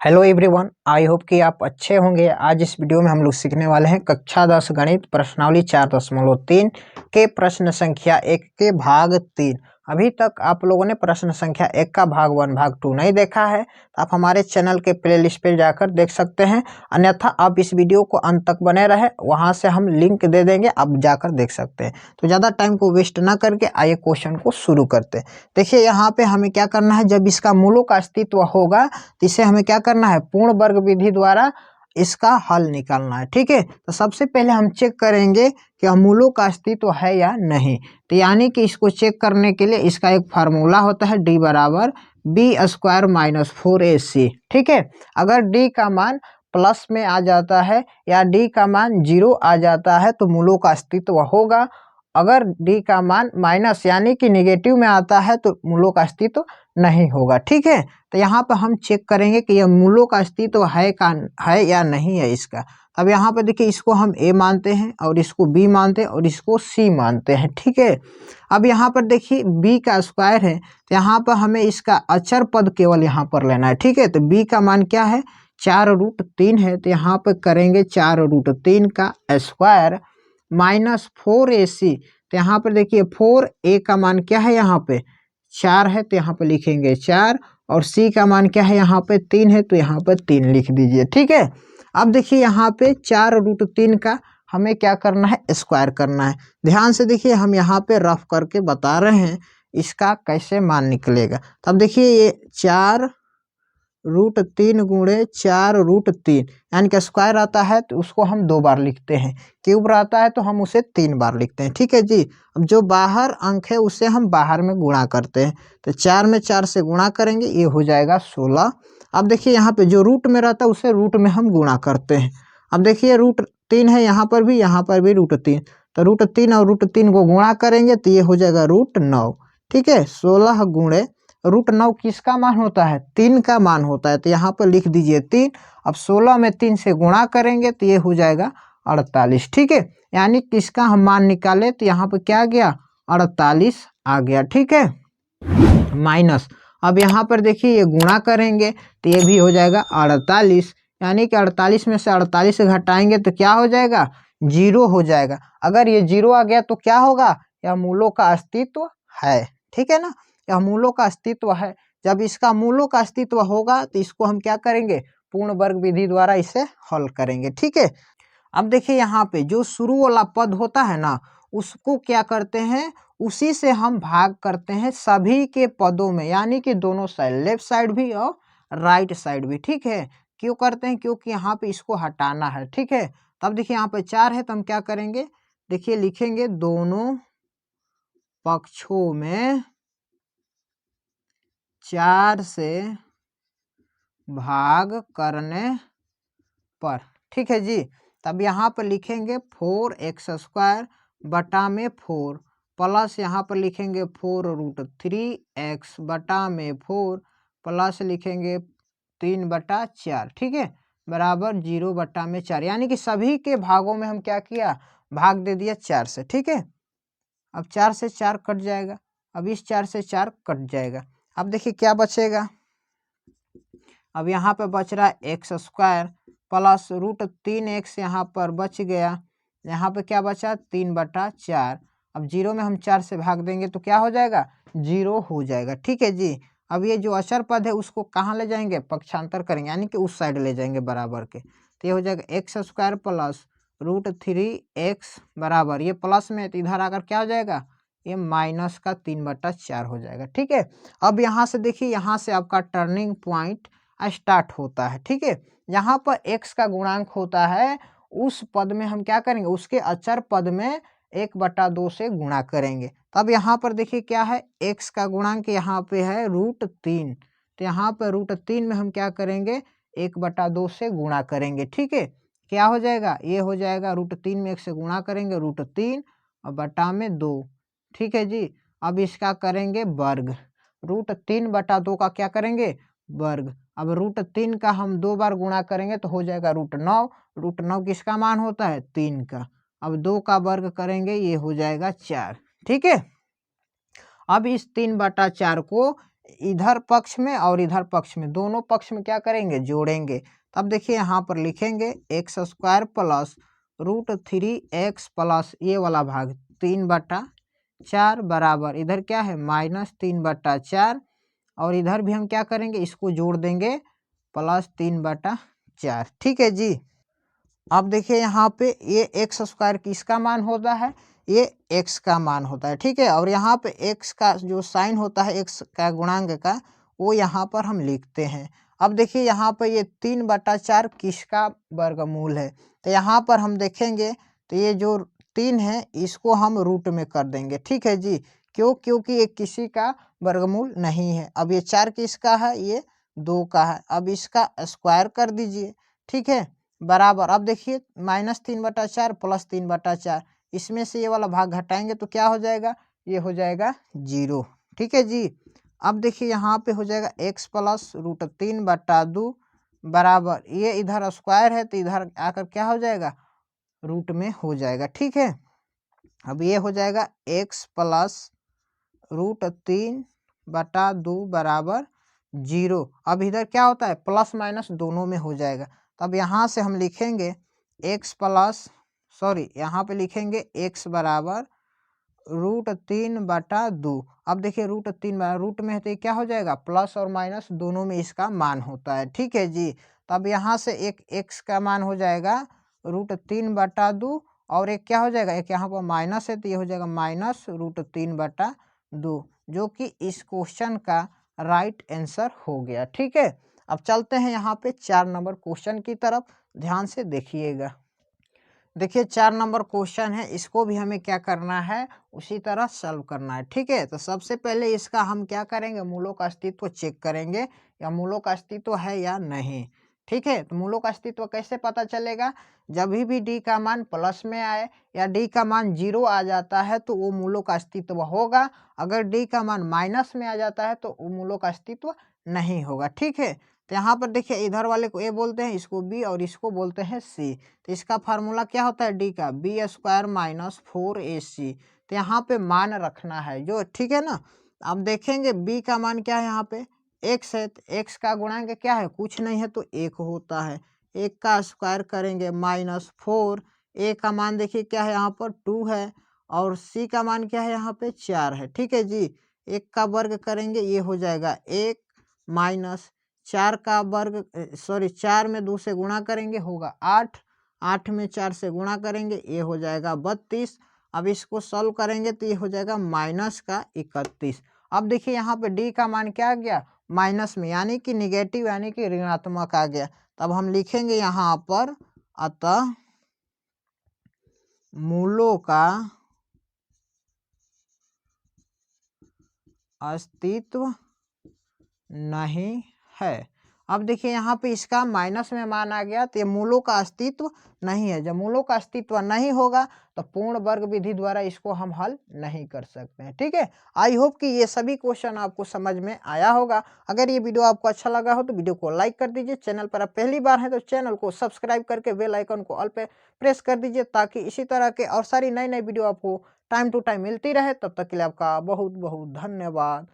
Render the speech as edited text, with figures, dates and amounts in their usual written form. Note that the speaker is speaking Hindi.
हेलो एवरीवन, आई होप कि आप अच्छे होंगे। आज इस वीडियो में हम लोग सीखने वाले हैं कक्षा 10 गणित प्रश्नावली 4.3 के प्रश्न संख्या 1 के भाग 3। अभी तक आप लोगों ने प्रश्न संख्या 1 का भाग 1 भाग 2 नहीं देखा है तो आप हमारे चैनल के प्लेलिस्ट पे जाकर देख सकते हैं। अन्यथा आप इस वीडियो को अंत तक बने रहे, वहां से हम लिंक दे देंगे, आप जाकर देख सकते हैं। तो ज़्यादा टाइम को वेस्ट ना करके आइए क्वेश्चन को शुरू करते हैं। देखिए यहाँ पे हमें क्या करना है, जब इसका मूलों का अस्तित्व होगा तो इसे हमें क्या करना है, पूर्ण वर्ग विधि द्वारा इसका हल निकालना है। ठीक है, तो सबसे पहले हम चेक करेंगे कि मूलों का अस्तित्व है या नहीं। तो यानी कि इसको चेक करने के लिए इसका एक फार्मूला होता है, डी बराबर बी स्क्वायर माइनस 4ac। ठीक है, अगर डी का मान प्लस में आ जाता है या डी का मान 0 आ जाता है तो मूलों का अस्तित्व होगा। अगर डी का मान माइनस यानी कि निगेटिव में आता है तो मूलों का अस्तित्व नहीं होगा। ठीक है, तो यहाँ पर हम चेक करेंगे कि यह मूलों का अस्तित्व है या नहीं है इसका। अब यहाँ पर देखिए, इसको हम ए मानते हैं और इसको बी मानते हैं और इसको सी मानते हैं। ठीक है, अब यहाँ पर देखिए बी का स्क्वायर है तो यहाँ पर हमें इसका अचर पद केवल यहाँ पर लेना है। ठीक है, तो बी का मान क्या है, 4√3 है, तो यहाँ पर करेंगे 4√3 का स्क्वायर माइनस 4ac। तो यहाँ पर देखिए 4a का मान क्या है, यहाँ पे 4 है तो यहाँ पे लिखेंगे 4, और c का मान क्या है, यहाँ पे 3 है तो यहाँ पे 3 लिख दीजिए। ठीक है, अब देखिए यहाँ पे 4√3 का हमें क्या करना है, स्क्वायर करना है। ध्यान से देखिए, हम यहाँ पे रफ करके बता रहे हैं इसका कैसे मान निकलेगा। तब देखिए ये 4√3 गुणे 4√3 यानी कि स्क्वायर आता है तो उसको हम 2 बार लिखते हैं, क्यूब रहता है तो हम उसे 3 बार लिखते हैं। ठीक है जी, अब जो बाहर अंक है उसे हम बाहर में गुणा करते हैं, तो 4 में 4 से गुणा करेंगे, ये हो जाएगा 16। अब देखिए यहाँ पे जो रूट में रहता है उसे रूट में हम गुणा करते हैं। अब देखिए √3 है, यहाँ पर भी √3, तो √3 और √3 को गुणा करेंगे तो ये हो जाएगा √9। ठीक है, 16 गुणे √9 किसका मान होता है, 3 का मान होता है, तो यहाँ पर लिख दीजिए 3। अब 16 में 3 से गुणा करेंगे तो ये हो जाएगा 48। ठीक है, यानी किसका हम मान निकाले तो यहाँ पर क्या आ गया, 48 आ गया। ठीक है, माइनस, अब यहाँ पर देखिए ये गुणा करेंगे तो ये भी हो जाएगा 48, यानी कि 48 में से 48 घटाएंगे तो क्या हो जाएगा, 0 हो जाएगा। अगर ये 0 आ गया तो क्या होगा, यह मूलों का अस्तित्व है। ठीक है ना, यह मूलों का अस्तित्व है। जब इसका मूलों का अस्तित्व होगा तो इसको हम क्या करेंगे, पूर्ण वर्ग विधि द्वारा इसे हल करेंगे। ठीक है, अब देखिए यहाँ पे जो शुरू वाला पद होता है ना, उसको क्या करते हैं, उसी से हम भाग करते हैं सभी के पदों में, यानी कि दोनों साइड, लेफ्ट साइड भी और राइट साइड भी। ठीक है, क्यों करते हैं, क्योंकि यहाँ पे इसको हटाना है। ठीक है, तब देखिए यहाँ पे 4 है तो हम क्या करेंगे, देखिए लिखेंगे दोनों पक्षों में 4 से भाग करने पर। ठीक है जी, तब यहाँ पर लिखेंगे 4x² बटा में 4 प्लस यहाँ पर लिखेंगे 4√3x बटा में 4 प्लस लिखेंगे 3/4। ठीक है, बराबर 0/4, यानी कि सभी के भागों में हम क्या किया, भाग दे दिया 4 से। ठीक है, अब 4 से 4 कट जाएगा, अब इस 4 से 4 कट जाएगा। अब देखिए क्या बचेगा, अब यहाँ पे बच रहा है x² प्लस √3x यहाँ पर बच गया, यहाँ पे क्या बचा 3/4। अब 0 में हम 4 से भाग देंगे तो क्या हो जाएगा, 0 हो जाएगा। ठीक है जी, अब ये जो अचर पद है उसको कहाँ ले जाएंगे, पक्षांतर करेंगे, यानी कि उस साइड ले जाएंगे बराबर के, तो ये हो जाएगा x² प्लस √3x बराबर, ये प्लस में तो इधर आकर क्या हो जाएगा, ये माइनस का 3/4 हो जाएगा। ठीक है, अब यहाँ से देखिए, यहाँ से आपका टर्निंग पॉइंट स्टार्ट होता है। ठीक है, यहाँ पर x का गुणांक होता है, उस पद में हम क्या करेंगे, उसके अचर पद में 1/2 से गुणा करेंगे। तब यहाँ पर देखिए क्या है, x का गुणांक यहाँ पे है √3, तो यहाँ पर √3 में हम क्या करेंगे, 1/2 से गुणा करेंगे। ठीक है, क्या हो जाएगा, ये हो जाएगा √3 में 1 से गुणा करेंगे √3 और बटा में 2। ठीक है जी, अब इसका करेंगे वर्ग, √3/2 का क्या करेंगे, वर्ग। अब √3 का हम 2 बार गुणा करेंगे तो हो जाएगा √9, √9 किसका मान होता है, 3 का। अब 2 का वर्ग करेंगे, ये हो जाएगा 4। ठीक है, अब इस 3/4 को इधर पक्ष में और इधर पक्ष में, दोनों पक्ष में क्या करेंगे, जोड़ेंगे। तब देखिए यहाँ पर लिखेंगे x square plus √3x plus ये वाला भाग 3/4 बराबर इधर क्या है -3/4 और इधर भी हम क्या करेंगे, इसको जोड़ देंगे +3/4। ठीक है जी। अब देखिए यहाँ पे ये एक्स स्क्वायर किसका मान होता है, ये एक्स का मान होता है। ठीक है, और यहाँ पे एक्स का जो साइन होता है एक्स का गुणांक का, वो यहाँ पर हम लिखते हैं। अब देखिए यहाँ पर ये 3/4 किसका वर्गमूल है, तो यहाँ पर हम देखेंगे तो ये जो 3 है इसको हम रूट में कर देंगे। ठीक है जी, क्योंकि ये किसी का वर्गमूल नहीं है। अब ये 4 किसका है, ये 2 का है। अब इसका स्क्वायर कर दीजिए। ठीक है, बराबर अब देखिए -3/4 प्लस 3/4, इसमें से ये वाला भाग घटाएंगे तो क्या हो जाएगा, ये हो जाएगा 0। ठीक है जी। अब देखिए यहाँ पे हो जाएगा x प्लस √3/2 बराबर ये इधर स्क्वायर है तो इधर आकर क्या हो जाएगा, रूट में हो जाएगा। ठीक है, अब ये हो जाएगा x प्लस √3/2 बराबर 0। अब इधर क्या होता है, प्लस माइनस दोनों में हो जाएगा। तब यहाँ से हम लिखेंगे यहाँ पे लिखेंगे x बराबर √3/2। अब देखिए √3 रूट में है तो क्या हो जाएगा, प्लस और माइनस दोनों में इसका मान होता है। ठीक है जी। तब यहाँ से एक x का मान हो जाएगा √3/2 और एक क्या हो जाएगा, एक यहाँ पर माइनस है तो ये हो जाएगा -√3/2, जो कि इस क्वेश्चन का राइट आंसर हो गया। ठीक है, अब चलते हैं यहाँ पे 4 नंबर क्वेश्चन की तरफ, ध्यान से देखिएगा। देखिए 4 नंबर क्वेश्चन है, इसको भी हमें क्या करना है, उसी तरह सॉल्व करना है। ठीक है, तो सबसे पहले इसका हम क्या करेंगे, मूलों का अस्तित्व चेक करेंगे या मूलों का अस्तित्व है या नहीं। ठीक है, तो मूलों का अस्तित्व कैसे पता चलेगा, जब भी डी का मान प्लस में आए या डी का मान 0 आ जाता है तो वो मूलों का अस्तित्व होगा। अगर डी का मान माइनस में आ जाता है तो वो मूलों का अस्तित्व नहीं होगा। ठीक है, तो यहाँ पर देखिए इधर वाले को ए बोलते हैं, इसको बी और इसको बोलते हैं सी। तो इसका फार्मूला क्या होता है, डी का b² - 4ac। तो यहाँ पे मान रखना है जो, ठीक है ना। अब देखेंगे b का मान क्या है, यहाँ पे x है, तो x का गुणांक क्या है, कुछ नहीं है तो 1 होता है। 1 का स्क्वायर करेंगे -4, a का मान देखिए क्या है यहाँ पर 2 है और c का मान क्या है यहाँ पे 4 है। ठीक है जी, 1 का वर्ग करेंगे ये हो जाएगा 1 माइनस 4 का वर्ग 4 में 2 से गुणा करेंगे होगा 8, 8 में 4 से गुणा करेंगे ये हो जाएगा 32। अब इसको सॉल्व करेंगे तो ये हो जाएगा -31। अब देखिए यहाँ पे डी का मान क्या आ गया, माइनस में, यानी कि निगेटिव यानी कि ऋणात्मक आ गया। तब हम लिखेंगे यहाँ पर अतः मूलों का अस्तित्व नहीं है। अब देखिए यहाँ पे इसका माइनस में मान आ गया तो ये मूलों का अस्तित्व नहीं है। जब मूलों का अस्तित्व नहीं होगा तो पूर्ण वर्ग विधि द्वारा इसको हम हल नहीं कर सकते हैं। ठीक है, आई होप कि ये सभी क्वेश्चन आपको समझ में आया होगा। अगर ये वीडियो आपको अच्छा लगा हो तो वीडियो को लाइक कर दीजिए। चैनल पर आप पहली बार हैं तो चैनल को सब्सक्राइब करके बेल आइकन को ऑल पे प्रेस कर दीजिए, ताकि इसी तरह के और सारी नई नई वीडियो आपको टाइम टू टाइम मिलती रहे। तब तक के लिए आपका बहुत बहुत धन्यवाद।